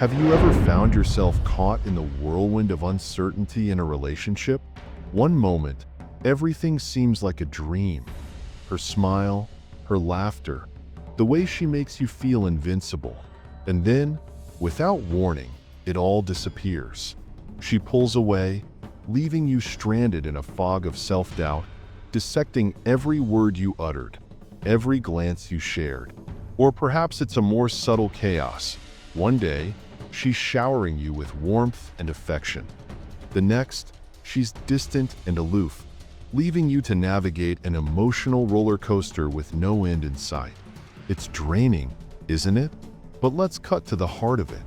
Have you ever found yourself caught in the whirlwind of uncertainty in a relationship? One moment, everything seems like a dream. Her smile, her laughter, the way she makes you feel invincible. And then, without warning, it all disappears. She pulls away, leaving you stranded in a fog of self-doubt, dissecting every word you uttered, every glance you shared. Or perhaps it's a more subtle chaos. One day, she's showering you with warmth and affection. The next, she's distant and aloof, leaving you to navigate an emotional roller coaster with no end in sight. It's draining, isn't it? But let's cut to the heart of it.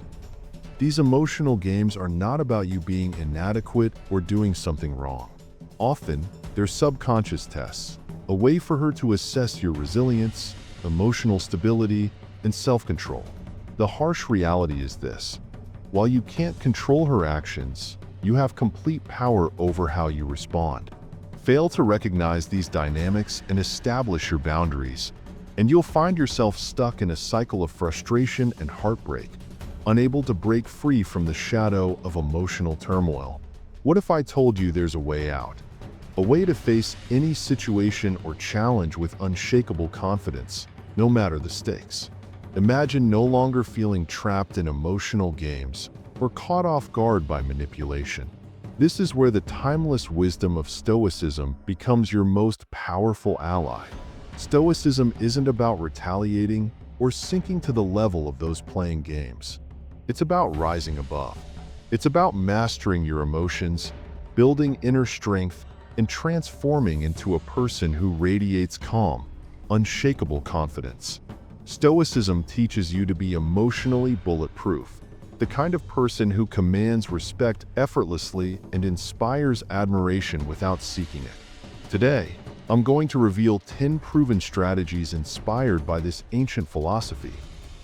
These emotional games are not about you being inadequate or doing something wrong. Often, they're subconscious tests, a way for her to assess your resilience, emotional stability, and self-control. The harsh reality is this: while you can't control her actions, you have complete power over how you respond. Fail to recognize these dynamics and establish your boundaries, and you'll find yourself stuck in a cycle of frustration and heartbreak, unable to break free from the shadow of emotional turmoil. What if I told you there's a way out? A way to face any situation or challenge with unshakable confidence, no matter the stakes. Imagine no longer feeling trapped in emotional games or caught off guard by manipulation. This is where the timeless wisdom of Stoicism becomes your most powerful ally. Stoicism isn't about retaliating or sinking to the level of those playing games. It's about rising above. It's about mastering your emotions, building inner strength, and transforming into a person who radiates calm, unshakable confidence. Stoicism teaches you to be emotionally bulletproof, the kind of person who commands respect effortlessly and inspires admiration without seeking it. Today, I'm going to reveal 10 proven strategies inspired by this ancient philosophy.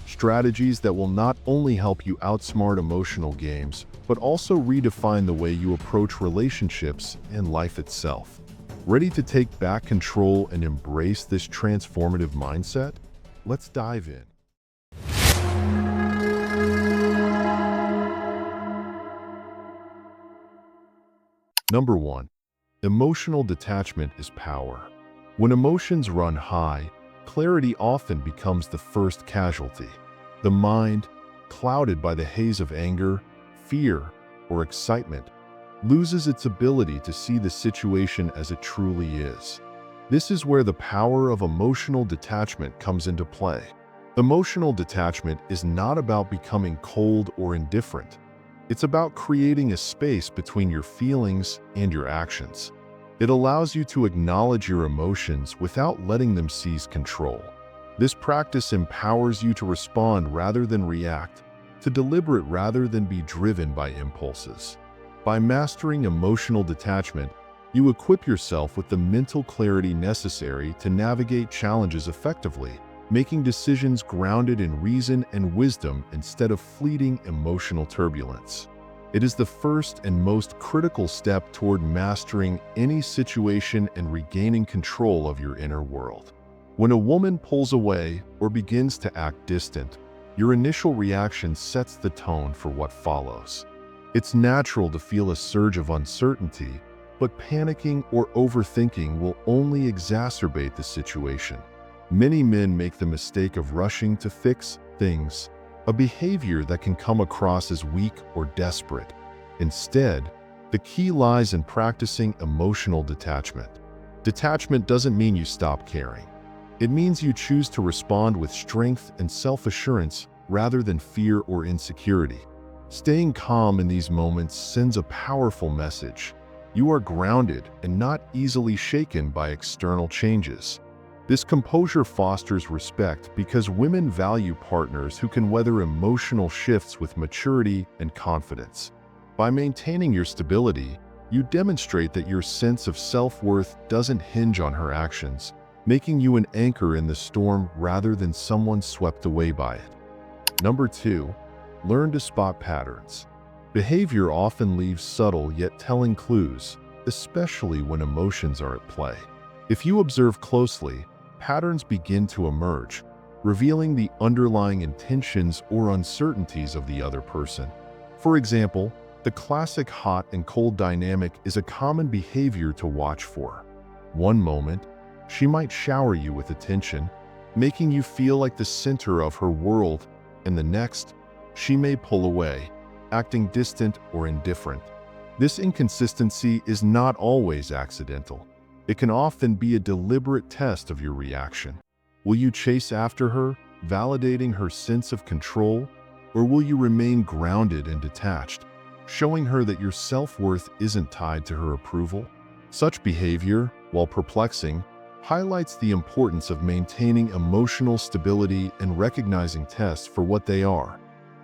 Strategies that will not only help you outsmart emotional games, but also redefine the way you approach relationships and life itself. Ready to take back control and embrace this transformative mindset? Let's dive in. Number 1. Emotional detachment is power. When emotions run high, clarity often becomes the first casualty. The mind, clouded by the haze of anger, fear, or excitement, loses its ability to see the situation as it truly is. This is where the power of emotional detachment comes into play. Emotional detachment is not about becoming cold or indifferent. It's about creating a space between your feelings and your actions. It allows you to acknowledge your emotions without letting them seize control. This practice empowers you to respond rather than react, to deliberate rather than be driven by impulses. By mastering emotional detachment, you equip yourself with the mental clarity necessary to navigate challenges effectively, making decisions grounded in reason and wisdom instead of fleeting emotional turbulence. It is the first and most critical step toward mastering any situation and regaining control of your inner world. When a woman pulls away or begins to act distant, your initial reaction sets the tone for what follows. It's natural to feel a surge of uncertainty, but panicking or overthinking will only exacerbate the situation. Many men make the mistake of rushing to fix things, a behavior that can come across as weak or desperate. Instead, the key lies in practicing emotional detachment. Detachment doesn't mean you stop caring. It means you choose to respond with strength and self-assurance rather than fear or insecurity. Staying calm in these moments sends a powerful message. You are grounded and not easily shaken by external changes. This composure fosters respect because women value partners who can weather emotional shifts with maturity and confidence. By maintaining your stability, you demonstrate that your sense of self-worth doesn't hinge on her actions, making you an anchor in the storm rather than someone swept away by it. Number 2. Learn to spot patterns. Behavior often leaves subtle yet telling clues, especially when emotions are at play. If you observe closely, patterns begin to emerge, revealing the underlying intentions or uncertainties of the other person. For example, the classic hot and cold dynamic is a common behavior to watch for. One moment, she might shower you with attention, making you feel like the center of her world, and the next, she may pull away, acting distant or indifferent. This inconsistency is not always accidental. It can often be a deliberate test of your reaction. Will you chase after her, validating her sense of control, or will you remain grounded and detached, showing her that your self-worth isn't tied to her approval? Such behavior, while perplexing, highlights the importance of maintaining emotional stability and recognizing tests for what they are,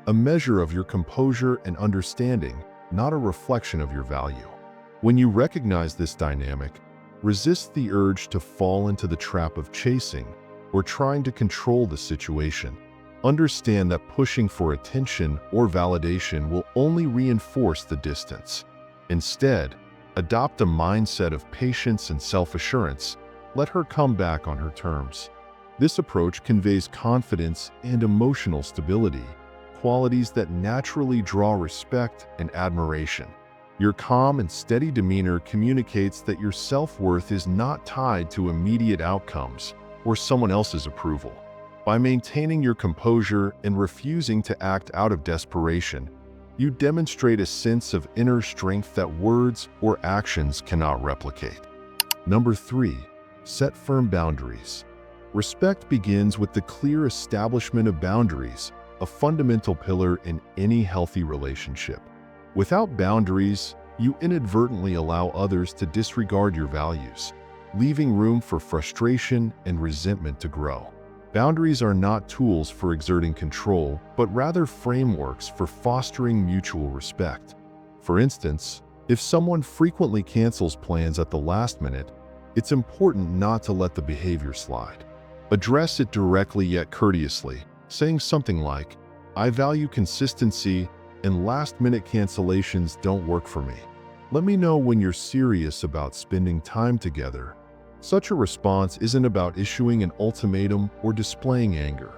a measure of your composure and understanding, not a reflection of your value. When you recognize this dynamic, resist the urge to fall into the trap of chasing or trying to control the situation. Understand that pushing for attention or validation will only reinforce the distance. Instead, adopt a mindset of patience and self-assurance. Let her come back on her terms. This approach conveys confidence and emotional stability, qualities that naturally draw respect and admiration. Your calm and steady demeanor communicates that your self-worth is not tied to immediate outcomes or someone else's approval. By maintaining your composure and refusing to act out of desperation, you demonstrate a sense of inner strength that words or actions cannot replicate. Number 3. Set firm boundaries. Respect begins with the clear establishment of boundaries, a fundamental pillar in any healthy relationship. Without boundaries, you inadvertently allow others to disregard your values, leaving room for frustration and resentment to grow. Boundaries are not tools for exerting control, but rather frameworks for fostering mutual respect. For instance, if someone frequently cancels plans at the last minute, it's important not to let the behavior slide. Address it directly yet courteously, saying something like, "I value consistency, and last-minute cancellations don't work for me. Let me know when you're serious about spending time together." Such a response isn't about issuing an ultimatum or displaying anger.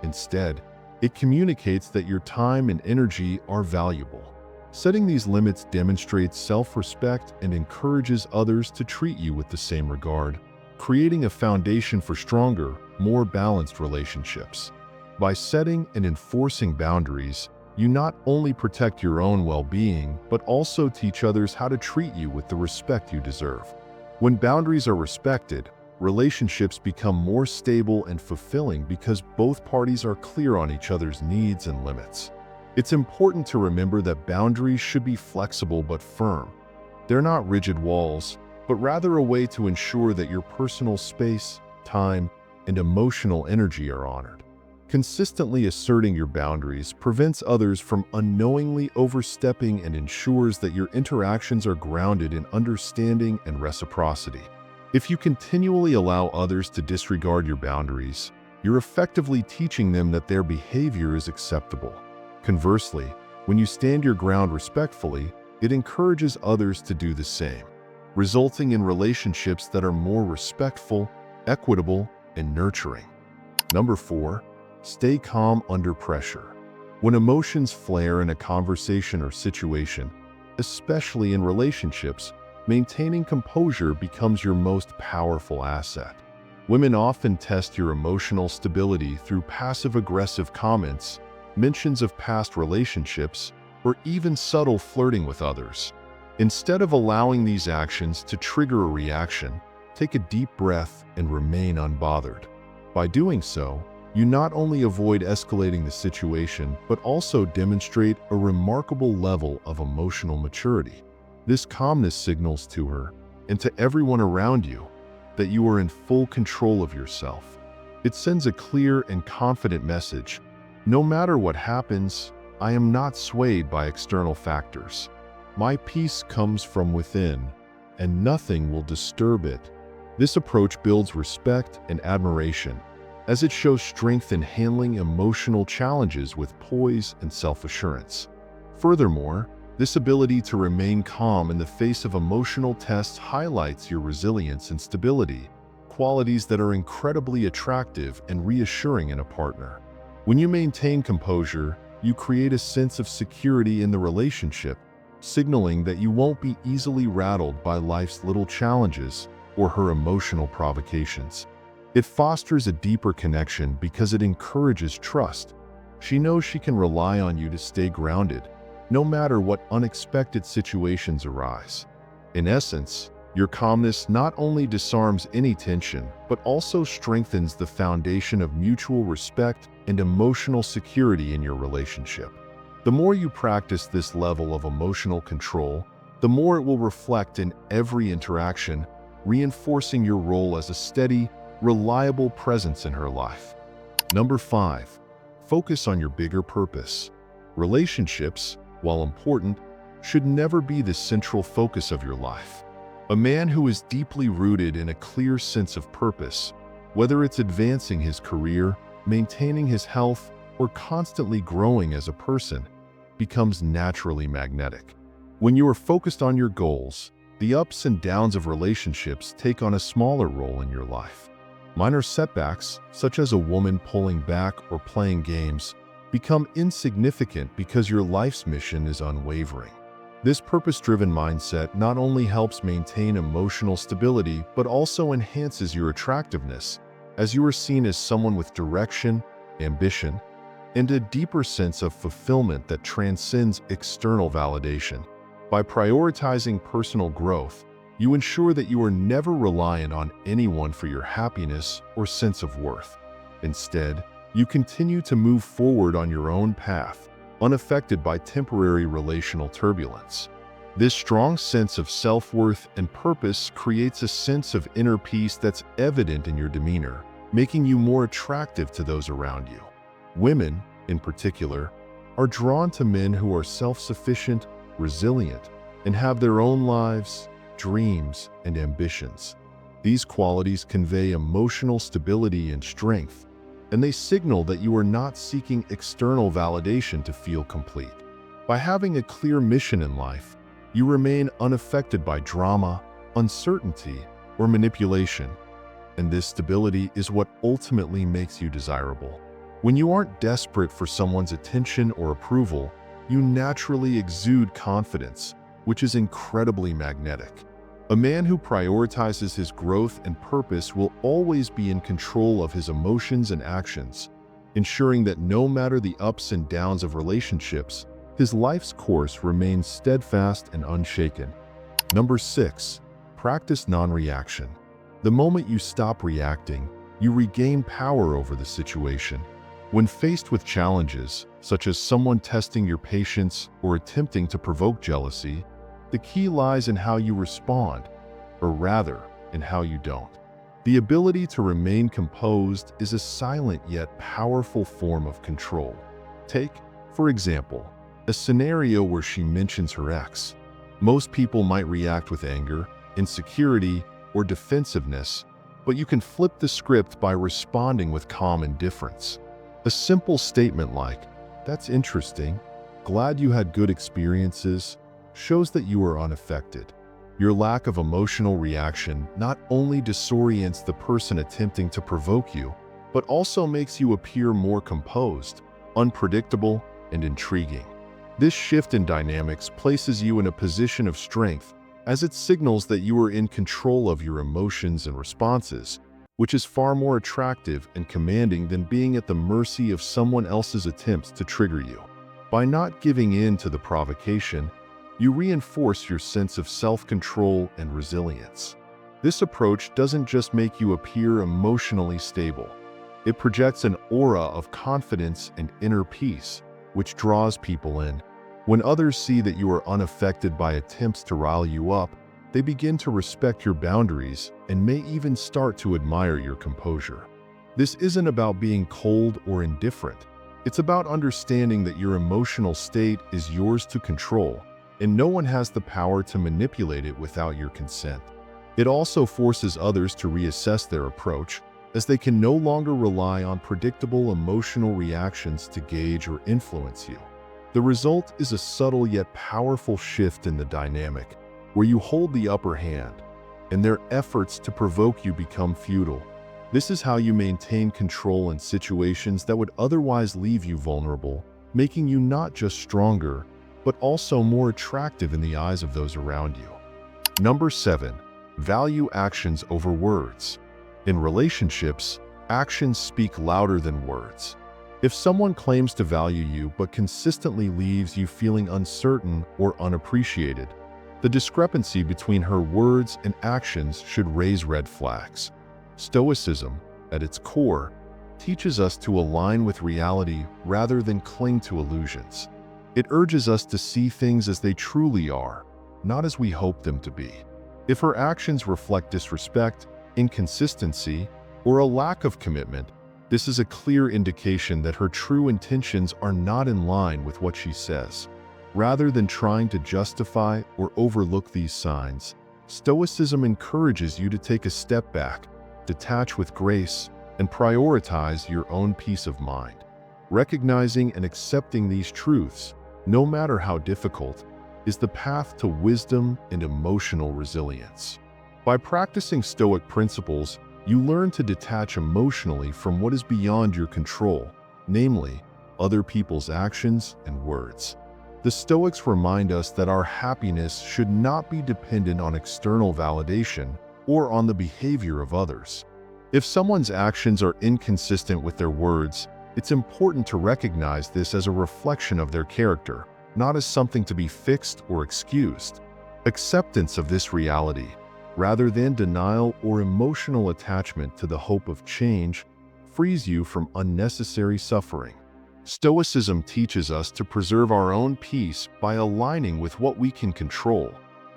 Instead, it communicates that your time and energy are valuable. Setting these limits demonstrates self-respect and encourages others to treat you with the same regard, creating a foundation for stronger, more balanced relationships. By setting and enforcing boundaries, you not only protect your own well-being, but also teach others how to treat you with the respect you deserve. When boundaries are respected, relationships become more stable and fulfilling because both parties are clear on each other's needs and limits. It's important to remember that boundaries should be flexible but firm. They're not rigid walls, but rather a way to ensure that your personal space, time, and emotional energy are honored. Consistently asserting your boundaries prevents others from unknowingly overstepping and ensures that your interactions are grounded in understanding and reciprocity. If you continually allow others to disregard your boundaries, you're effectively teaching them that their behavior is acceptable. Conversely, when you stand your ground respectfully, it encourages others to do the same, resulting in relationships that are more respectful, equitable, and nurturing. Number 4. Stay calm under pressure. When emotions flare in a conversation or situation, especially in relationships, maintaining composure becomes your most powerful asset. Women often test your emotional stability through passive-aggressive comments, mentions of past relationships, or even subtle flirting with others. Instead of allowing these actions to trigger a reaction, take a deep breath and remain unbothered. By doing so, you not only avoid escalating the situation, but also demonstrate a remarkable level of emotional maturity. This calmness signals to her, and to everyone around you, that you are in full control of yourself. It sends a clear and confident message: no matter what happens, I am not swayed by external factors. My peace comes from within, and nothing will disturb it. This approach builds respect and admiration, as it shows strength in handling emotional challenges with poise and self-assurance. Furthermore, this ability to remain calm in the face of emotional tests highlights your resilience and stability, qualities that are incredibly attractive and reassuring in a partner. When you maintain composure, you create a sense of security in the relationship, signaling that you won't be easily rattled by life's little challenges or her emotional provocations. It fosters a deeper connection because it encourages trust. She knows she can rely on you to stay grounded, no matter what unexpected situations arise. In essence, your calmness not only disarms any tension, but also strengthens the foundation of mutual respect and emotional security in your relationship. The more you practice this level of emotional control, the more it will reflect in every interaction, reinforcing your role as a steady, reliable presence in her life. Number 5. Focus on your bigger purpose. Relationships, while important, should never be the central focus of your life. A man who is deeply rooted in a clear sense of purpose, whether it's advancing his career, maintaining his health, or constantly growing as a person, becomes naturally magnetic. When you are focused on your goals, the ups and downs of relationships take on a smaller role in your life. Minor setbacks, such as a woman pulling back or playing games, become insignificant because your life's mission is unwavering. This purpose-driven mindset not only helps maintain emotional stability, but also enhances your attractiveness, as you are seen as someone with direction, ambition, and a deeper sense of fulfillment that transcends external validation. By prioritizing personal growth, you ensure that you are never reliant on anyone for your happiness or sense of worth. Instead, you continue to move forward on your own path, unaffected by temporary relational turbulence. This strong sense of self-worth and purpose creates a sense of inner peace that's evident in your demeanor, making you more attractive to those around you. Women, in particular, are drawn to men who are self-sufficient, resilient, and have their own lives, dreams, and ambitions. These qualities convey emotional stability and strength, and they signal that you are not seeking external validation to feel complete. By having a clear mission in life, you remain unaffected by drama, uncertainty, or manipulation, and this stability is what ultimately makes you desirable. When you aren't desperate for someone's attention or approval, you naturally exude confidence, which is incredibly magnetic. A man who prioritizes his growth and purpose will always be in control of his emotions and actions, ensuring that no matter the ups and downs of relationships, his life's course remains steadfast and unshaken. Number 6. Practice non-reaction. The moment you stop reacting, you regain power over the situation. When faced with challenges, such as someone testing your patience or attempting to provoke jealousy, the key lies in how you respond, or rather, in how you don't. The ability to remain composed is a silent yet powerful form of control. Take, for example, a scenario where she mentions her ex. Most people might react with anger, insecurity, or defensiveness, but you can flip the script by responding with calm indifference. A simple statement like, "That's interesting, glad you had good experiences," shows that you are unaffected. Your lack of emotional reaction not only disorients the person attempting to provoke you, but also makes you appear more composed, unpredictable, and intriguing. This shift in dynamics places you in a position of strength, as it signals that you are in control of your emotions and responses, which is far more attractive and commanding than being at the mercy of someone else's attempts to trigger you. By not giving in to the provocation, you reinforce your sense of self-control and resilience. This approach doesn't just make you appear emotionally stable. It projects an aura of confidence and inner peace, which draws people in. When others see that you are unaffected by attempts to rile you up, they begin to respect your boundaries and may even start to admire your composure. This isn't about being cold or indifferent. It's about understanding that your emotional state is yours to control, and no one has the power to manipulate it without your consent. It also forces others to reassess their approach, as they can no longer rely on predictable emotional reactions to gauge or influence you. The result is a subtle yet powerful shift in the dynamic, where you hold the upper hand, and their efforts to provoke you become futile. This is how you maintain control in situations that would otherwise leave you vulnerable, making you not just stronger, but also more attractive in the eyes of those around you. Number 7. Value actions over words. In relationships, actions speak louder than words. If someone claims to value you but consistently leaves you feeling uncertain or unappreciated, the discrepancy between her words and actions should raise red flags. Stoicism, at its core, teaches us to align with reality rather than cling to illusions. It urges us to see things as they truly are, not as we hope them to be. If her actions reflect disrespect, inconsistency, or a lack of commitment, this is a clear indication that her true intentions are not in line with what she says. Rather than trying to justify or overlook these signs, Stoicism encourages you to take a step back, detach with grace, and prioritize your own peace of mind. Recognizing and accepting these truths, no matter how difficult, is the path to wisdom and emotional resilience. By practicing Stoic principles, you learn to detach emotionally from what is beyond your control, namely, other people's actions and words. The Stoics remind us that our happiness should not be dependent on external validation or on the behavior of others. If someone's actions are inconsistent with their words, it's important to recognize this as a reflection of their character, not as something to be fixed or excused. Acceptance of this reality, rather than denial or emotional attachment to the hope of change, frees you from unnecessary suffering. Stoicism teaches us to preserve our own peace by aligning with what we can control,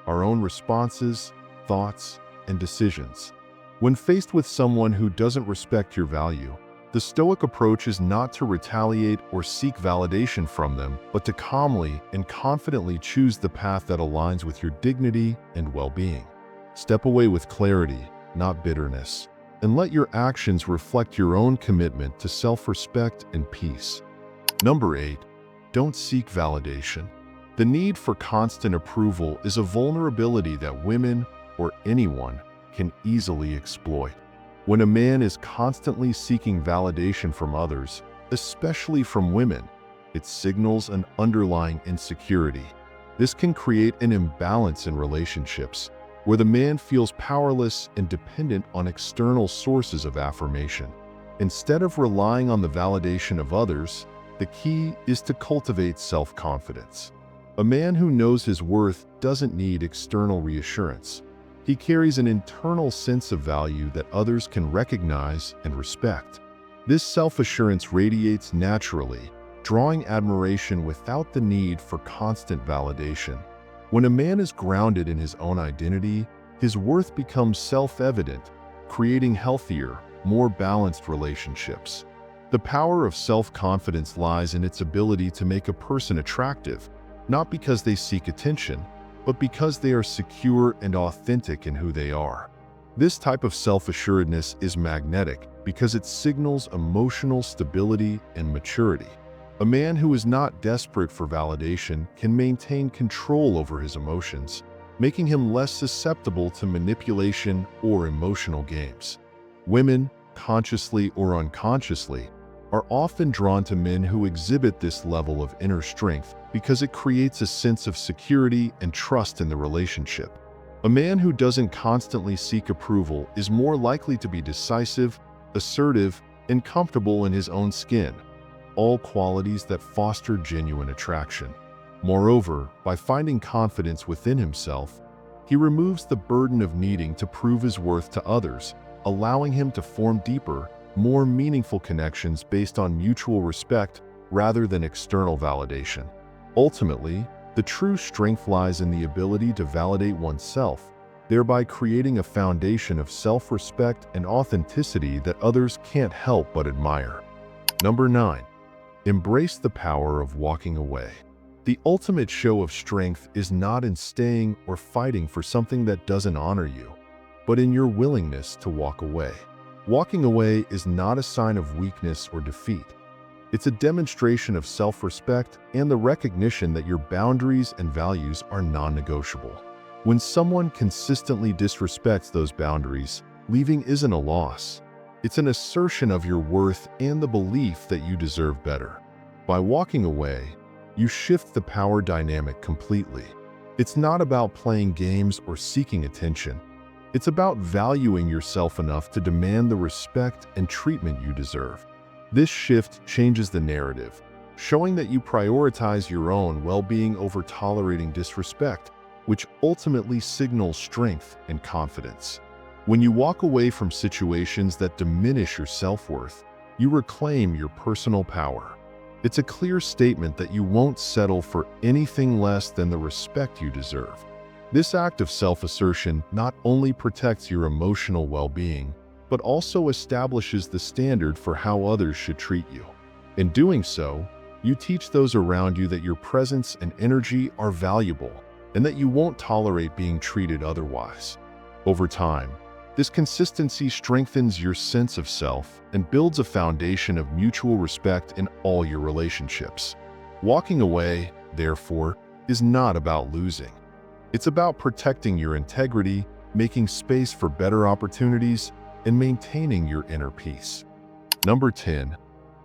our own responses, thoughts, and decisions. When faced with someone who doesn't respect your value, the Stoic approach is not to retaliate or seek validation from them, but to calmly and confidently choose the path that aligns with your dignity and well-being. Step away with clarity, not bitterness, and let your actions reflect your own commitment to self-respect and peace. Number 8. Don't seek validation. The need for constant approval is a vulnerability that women, or anyone, can easily exploit. When a man is constantly seeking validation from others, especially from women, it signals an underlying insecurity. This can create an imbalance in relationships, where the man feels powerless and dependent on external sources of affirmation. Instead of relying on the validation of others, the key is to cultivate self-confidence. A man who knows his worth doesn't need external reassurance. He carries an internal sense of value that others can recognize and respect. This self-assurance radiates naturally, drawing admiration without the need for constant validation. When a man is grounded in his own identity, his worth becomes self-evident, creating healthier, more balanced relationships. The power of self-confidence lies in its ability to make a person attractive, not because they seek attention, but because they are secure and authentic in who they are. This type of self-assuredness is magnetic because it signals emotional stability and maturity. A man who is not desperate for validation can maintain control over his emotions, making him less susceptible to manipulation or emotional games. Women, consciously or unconsciously, are often drawn to men who exhibit this level of inner strength because it creates a sense of security and trust in the relationship. A man who doesn't constantly seek approval is more likely to be decisive, assertive, and comfortable in his own skin, all qualities that foster genuine attraction. Moreover, by finding confidence within himself, he removes the burden of needing to prove his worth to others, allowing him to form deeper, more meaningful connections based on mutual respect rather than external validation. Ultimately, the true strength lies in the ability to validate oneself, thereby creating a foundation of self-respect and authenticity that others can't help but admire. Number 9. Embrace the power of walking away. The ultimate show of strength is not in staying or fighting for something that doesn't honor you, but in your willingness to walk away. Walking away is not a sign of weakness or defeat. It's a demonstration of self-respect and the recognition that your boundaries and values are non-negotiable. When someone consistently disrespects those boundaries, leaving isn't a loss. It's an assertion of your worth and the belief that you deserve better. By walking away, you shift the power dynamic completely. It's not about playing games or seeking attention. It's about valuing yourself enough to demand the respect and treatment you deserve. This shift changes the narrative, showing that you prioritize your own well-being over tolerating disrespect, which ultimately signals strength and confidence. When you walk away from situations that diminish your self-worth, you reclaim your personal power. It's a clear statement that you won't settle for anything less than the respect you deserve. This act of self-assertion not only protects your emotional well-being, but also establishes the standard for how others should treat you. In doing so, you teach those around you that your presence and energy are valuable, and that you won't tolerate being treated otherwise. Over time, this consistency strengthens your sense of self and builds a foundation of mutual respect in all your relationships. Walking away, therefore, is not about losing. It's about protecting your integrity, making space for better opportunities, and maintaining your inner peace. Number 10.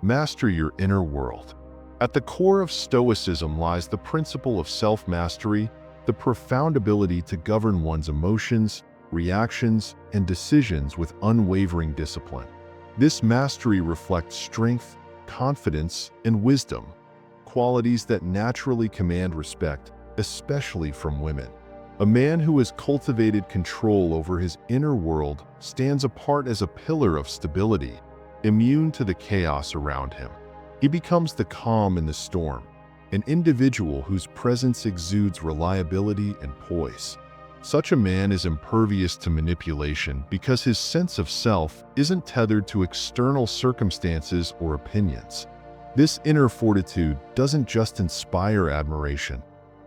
Master your inner world. At the core of Stoicism lies the principle of self-mastery, the profound ability to govern one's emotions, reactions, and decisions with unwavering discipline. This mastery reflects strength, confidence, and wisdom, qualities that naturally command respect, especially from women. A man who has cultivated control over his inner world stands apart as a pillar of stability, immune to the chaos around him. He becomes the calm in the storm, an individual whose presence exudes reliability and poise. Such a man is impervious to manipulation because his sense of self isn't tethered to external circumstances or opinions. This inner fortitude doesn't just inspire admiration.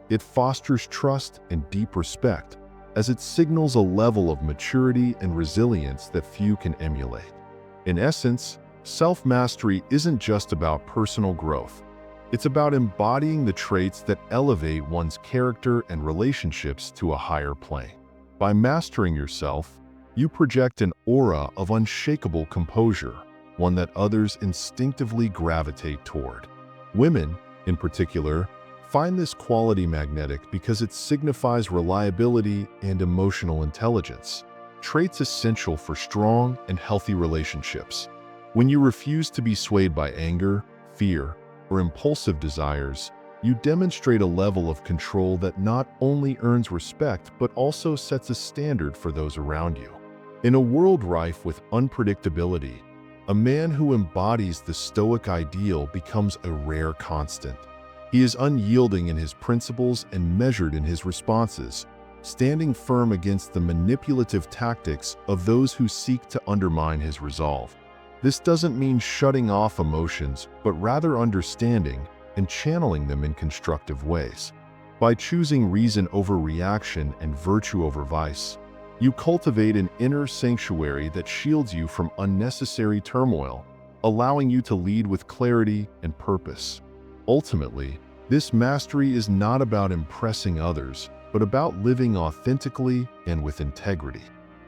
It fosters trust and deep respect, as it signals a level of maturity and resilience that few can emulate. In essence, self-mastery isn't just about personal growth. It's about embodying the traits that elevate one's character and relationships to a higher plane. By mastering yourself, you project an aura of unshakable composure, one that others instinctively gravitate toward. Women, in particular, find this quality magnetic because it signifies reliability and emotional intelligence, traits essential for strong and healthy relationships. When you refuse to be swayed by anger, fear, or impulsive desires, you demonstrate a level of control that not only earns respect but also sets a standard for those around you. In a world rife with unpredictability, a man who embodies the Stoic ideal becomes a rare constant. He is unyielding in his principles and measured in his responses, standing firm against the manipulative tactics of those who seek to undermine his resolve. This doesn't mean shutting off emotions, but rather understanding and channeling them in constructive ways. By choosing reason over reaction and virtue over vice, you cultivate an inner sanctuary that shields you from unnecessary turmoil, allowing you to lead with clarity and purpose. Ultimately, this mastery is not about impressing others, but about living authentically and with integrity.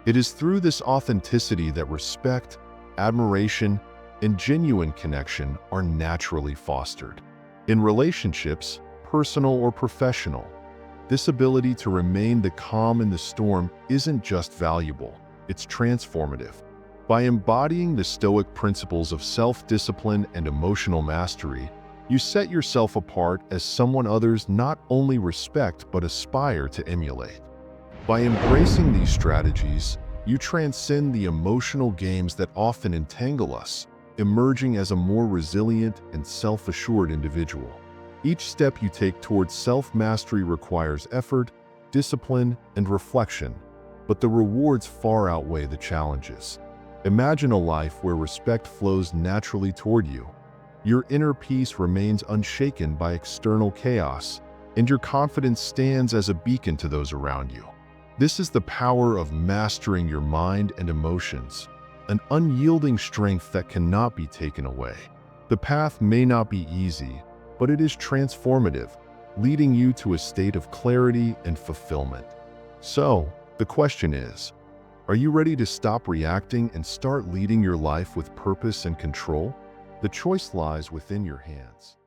It is through this authenticity that respect, admiration, and genuine connection are naturally fostered. In relationships, personal or professional, this ability to remain the calm in the storm isn't just valuable, it's transformative. By embodying the Stoic principles of self-discipline and emotional mastery, you set yourself apart as someone others not only respect but aspire to emulate. By embracing these strategies, you transcend the emotional games that often entangle us, emerging as a more resilient and self-assured individual. Each step you take towards self-mastery requires effort, discipline, and reflection, but the rewards far outweigh the challenges. Imagine a life where respect flows naturally toward you. Your inner peace remains unshaken by external chaos, and your confidence stands as a beacon to those around you. This is the power of mastering your mind and emotions, an unyielding strength that cannot be taken away. The path may not be easy, but it is transformative, leading you to a state of clarity and fulfillment. So, the question is, are you ready to stop reacting and start leading your life with purpose and control? The choice lies within your hands.